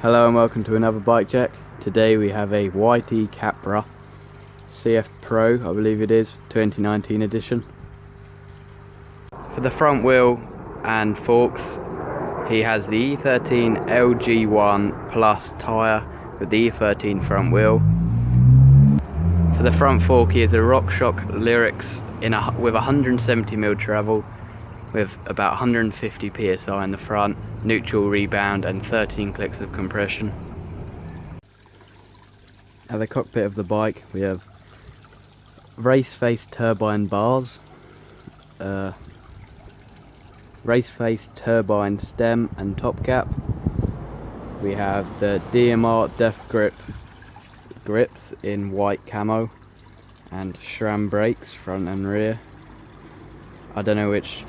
Hello and welcome to another bike check. Today we have a YT Capra CF Pro, I believe it is, 2019 edition. For the front wheel and forks, he has the E13 LG1 Plus tyre with the E13 front wheel. For the front fork, he has a RockShox Lyrics with 170mm travel, with about 150 psi in the front, neutral rebound and 13 clicks of compression. At the cockpit of the bike we have race face turbine bars, race face turbine stem and top cap. We have the DMR Def Grip grips in white camo and SRAM brakes front and rear. I don't know which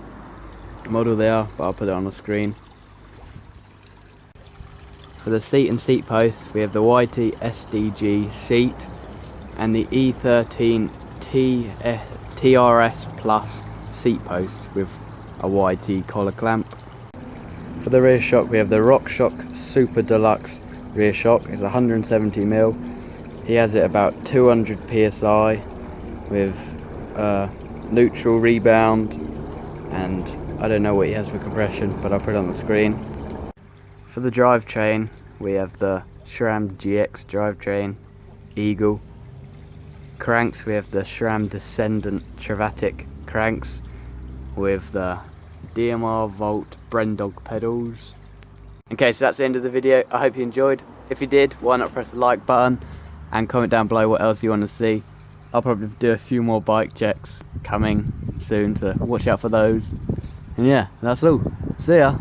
model they are, but I'll put it on the screen. For the seat and seat posts, we have the YT SDG seat and the E13 TRS Plus seat post with a YT collar clamp. For the rear shock, we have the RockShox Super Deluxe rear shock. It's 170mm. He has it about 200 psi with neutral rebound, and I don't know what he has for compression, but I'll put it on the screen. For the drivetrain, we have the SRAM GX drivetrain, Eagle. Cranks, we have the SRAM Descendant Travatic cranks with the DMR Volt Brendog pedals. Okay, so that's the end of the video. I hope you enjoyed. If you did, why not press the like button and comment down below what else you want to see. I'll probably do a few more bike checks coming soon, so watch out for those. And yeah, that's all. See ya.